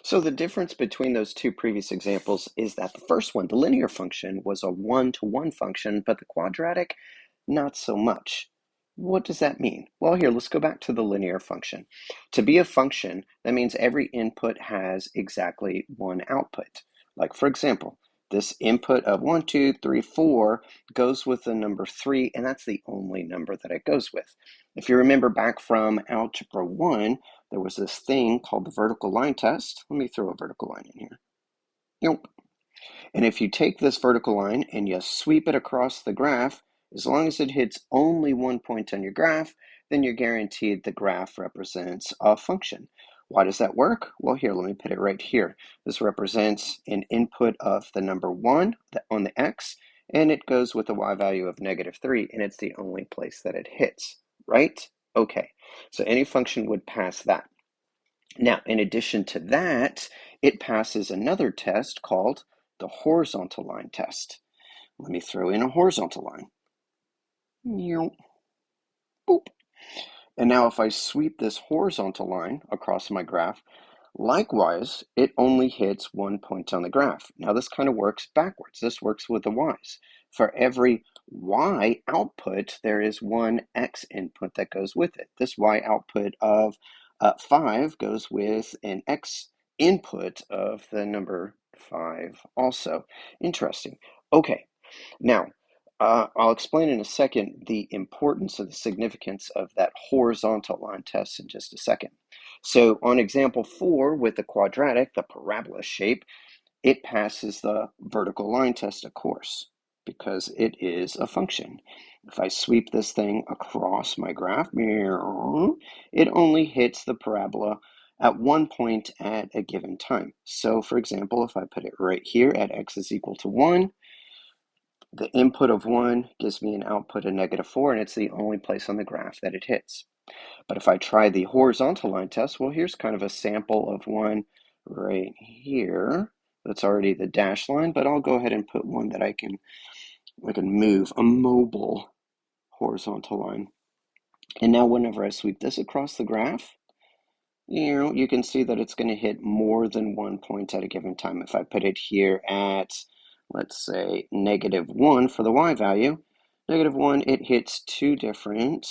So the difference between those two previous examples is that the first one, the linear function, was a one-to-one function, but the quadratic, not so much. What does that mean? Well, here, let's go back to the linear function. To be a function, that means every input has exactly one output. Like, for example, this input of 1, 2, 3, 4 goes with the number 3, and that's the only number that it goes with. If you remember back from Algebra 1, there was this thing called the vertical line test. Let me throw a vertical line in here. Nope. And if you take this vertical line and you sweep it across the graph, as long as it hits only one point on your graph, then you're guaranteed the graph represents a function. Why does that work? Well, here, let me put it right here. This represents an input of the number 1 on the x, and it goes with a y value of -3, and it's the only place that it hits, right? Okay, so any function would pass that. Now, in addition to that, it passes another test called the horizontal line test. Let me throw in a horizontal line. Boop. And now if I sweep this horizontal line across my graph, likewise, it only hits one point on the graph. Now this kind of works backwards. This works with the y's. For every y output, there is one x input that goes with it. This y output of 5 goes with an x input of the number 5 also. Interesting. Okay, now I'll explain in a second the importance of the significance of that horizontal line test in just a second. So on example 4 with the quadratic, the parabola shape, it passes the vertical line test, of course, because it is a function. If I sweep this thing across my graph, it only hits the parabola at one point at a given time. So for example, if I put it right here at x is equal to 1, the input of 1 gives me an output of -4, and it's the only place on the graph that it hits. But if I try the horizontal line test, well, here's kind of a sample of one right here. That's already the dashed line, but I'll go ahead and put one that I can move, a mobile horizontal line. And now whenever I sweep this across the graph, you can see that it's going to hit more than one point at a given time. If I put it here at, let's say, -1 for the y value, -1, it hits two different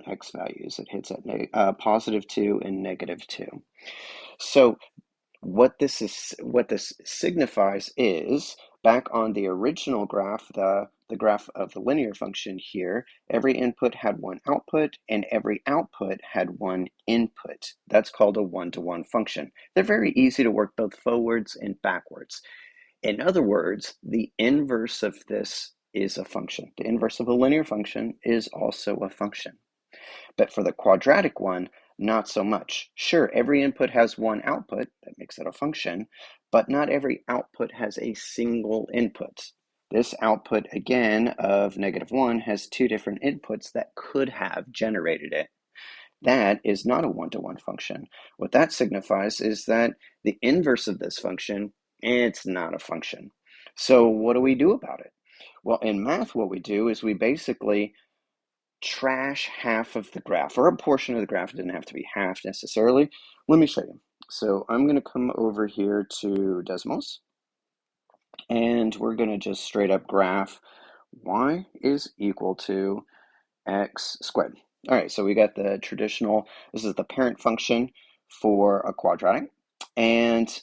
x values. It hits at +2 and -2. So what this signifies is, back on the original graph, the graph of the linear function here, every input had one output and every output had one input. That's called a one-to-one function. They're very easy to work both forwards and backwards. In other words, the inverse of this is a function. The inverse of a linear function is also a function. But for the quadratic one, not so much. Sure, every input has one output, that makes it a function, but not every output has a single input. This output, again, of -1 has two different inputs that could have generated it. That is not a one-to-one function. What that signifies is that the inverse of this function, it's not a function. So what do we do about it? Well, in math, what we do is we basically trash half of the graph, or a portion of the graph. It doesn't have to be half necessarily. Let me show you. So I'm going to come over here to decimals, and we're going to just straight up graph y is equal to x squared. All right, so we got the traditional, this is the parent function for a quadratic, and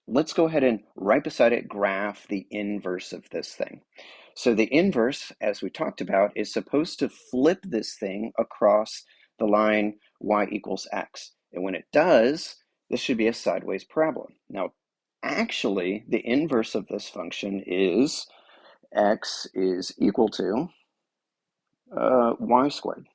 let's go ahead and right beside it graph the inverse of this thing. So the inverse, as we talked about, is supposed to flip this thing across the line y equals x. And when it does, this should be a sideways parabola. Now, actually, the inverse of this function is x is equal to y squared.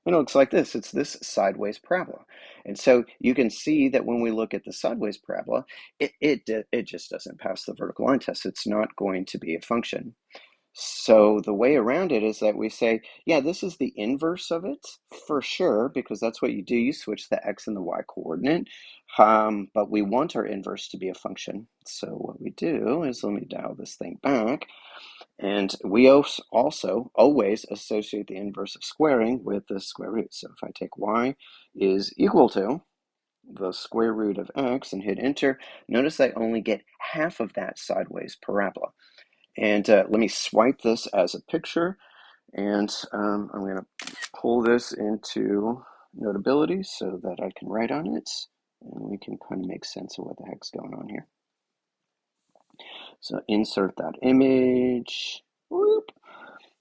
And it looks like this. It's this sideways parabola. And so you can see that when we look at the sideways parabola, it just doesn't pass the vertical line test. It's not going to be a function. So the way around it is that we say, yeah, this is the inverse of it for sure, because that's what you do. You switch the x and the y coordinate, but we want our inverse to be a function. So what we do is, let me dial this thing back, and we also always associate the inverse of squaring with the square root. So if I take y is equal to, the square root of x and hit enter, notice I only get half of that sideways parabola. And let me swipe this as a picture, and I'm going to pull this into Notability so that I can write on it, and we can kind of make sense of what the heck's going on here. So insert that image. Whoop.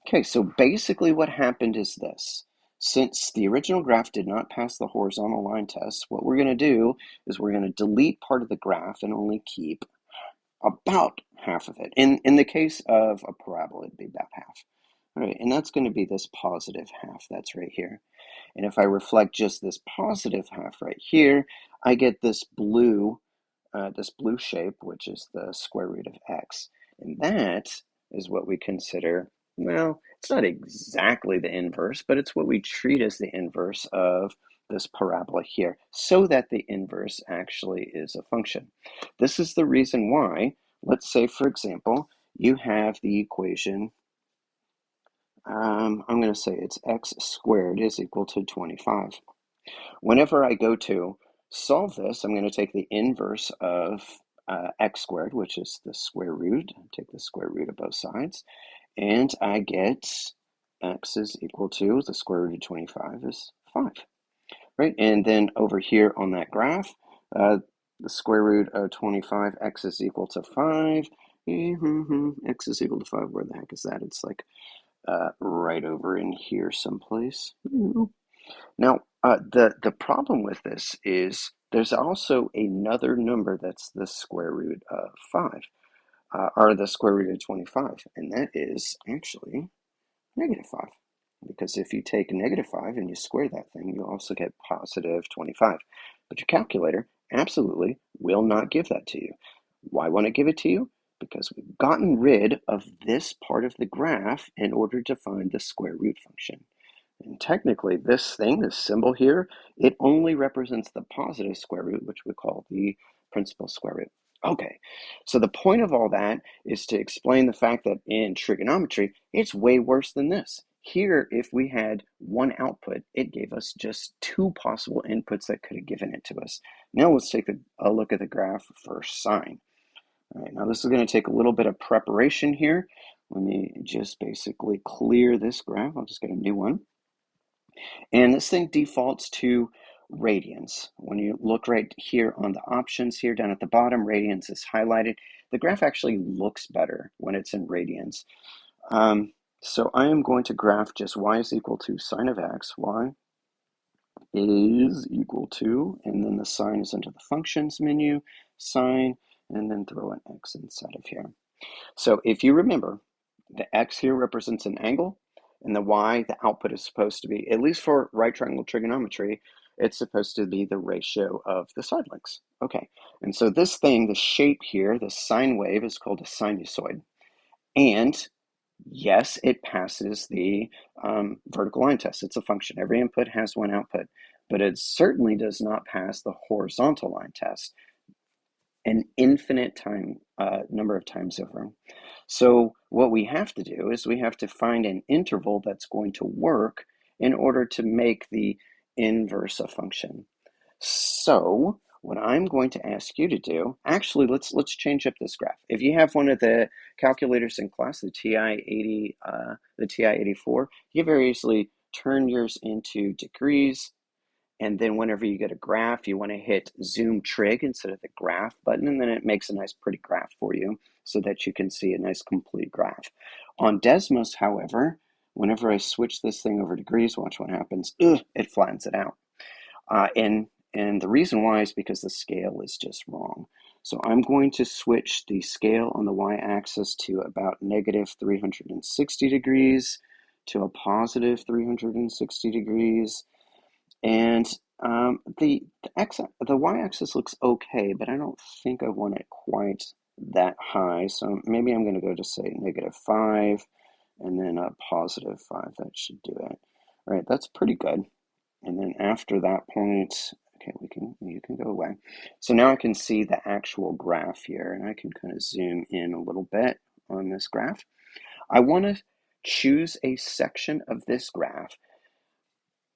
Okay, so basically what happened is this. Since the original graph did not pass the horizontal line test, what we're going to do is we're going to delete part of the graph and only keep about half of it. In the case of a parabola, it'd be about half. All right, and that's going to be this positive half that's right here. And if I reflect just this positive half right here, I get this blue shape, which is the square root of x. And that is what we consider, well, it's not exactly the inverse, but it's what we treat as the inverse of this parabola here, so that the inverse actually is a function. This is the reason why, let's say, for example, you have the equation, I'm going to say it's x squared is equal to 25. Whenever I go to solve this, I'm going to take the inverse of x squared, which is the square root. Take the square root of both sides, and I get x is equal to the square root of 25 is 5. Right? And then over here on that graph, the square root of 25, x is equal to 5. X is equal to 5. Where the heck is that? It's like right over in here someplace. Now, the problem with this is there's also another number that's the square root of 5, or the square root of 25, and that is actually negative 5. Because if you take negative 5 and you square that thing, you also get positive 25. But your calculator absolutely will not give that to you. Why won't it give it to you? Because we've gotten rid of this part of the graph in order to find the square root function. And technically, this thing, this symbol here, it only represents the positive square root, which we call the principal square root. Okay, so the point of all that is to explain the fact that in trigonometry, it's way worse than this. Here, if we had one output, it gave us just two possible inputs that could have given it to us. Now let's take a look at the graph for sine. All right, now this is going to take a little bit of preparation here. Let me just basically clear this graph. I'll just get a new one. And this thing defaults to radians. When you look right here on the options here down at the bottom, radians is highlighted. The graph actually looks better when it's in radians. So I am going to graph just y is equal to sine of x. Y is equal to, and then the sine is under the functions menu, sine, and then throw an x inside of here. So if you remember, the x here represents an angle, and the y, the output is supposed to be, at least for right triangle trigonometry, it's supposed to be the ratio of the side lengths. Okay, and so this thing, the shape here, the sine wave, is called a sinusoid. And yes, it passes the vertical line test. It's a function. Every input has one output, but it certainly does not pass the horizontal line test an infinite number of times over. So what we have to do is we have to find an interval that's going to work in order to make the inverse a function. So what I'm going to ask you to do, actually, let's change up this graph. If you have one of the calculators in class, the TI-80, the TI-84, you very easily turn yours into degrees. And then whenever you get a graph, you want to hit zoom trig instead of the graph button, and then it makes a nice pretty graph for you so that you can see a nice complete graph. On Desmos, however, whenever I switch this thing over degrees, watch what happens. It flattens it out. And the reason why is because the scale is just wrong. So I'm going to switch the scale on the y-axis to about negative 360 degrees to a positive 360 degrees. And the y-axis looks okay, but I don't think I want it quite that high. So maybe I'm going to go to say negative 5 and then a positive 5. That should do it. All right, that's pretty good. And then after that point, okay, you can go away. So now I can see the actual graph here, and I can kind of zoom in a little bit on this graph. I want to choose a section of this graph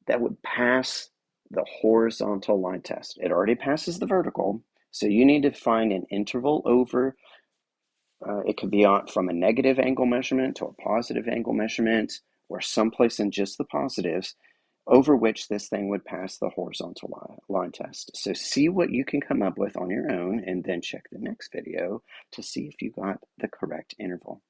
that would pass the horizontal line test. It already passes the vertical, so you need to find an interval over, it could be from a negative angle measurement to a positive angle measurement, or someplace in just the positives, over which this thing would pass the horizontal line test. So see what you can come up with on your own, and then check the next video to see if you got the correct interval.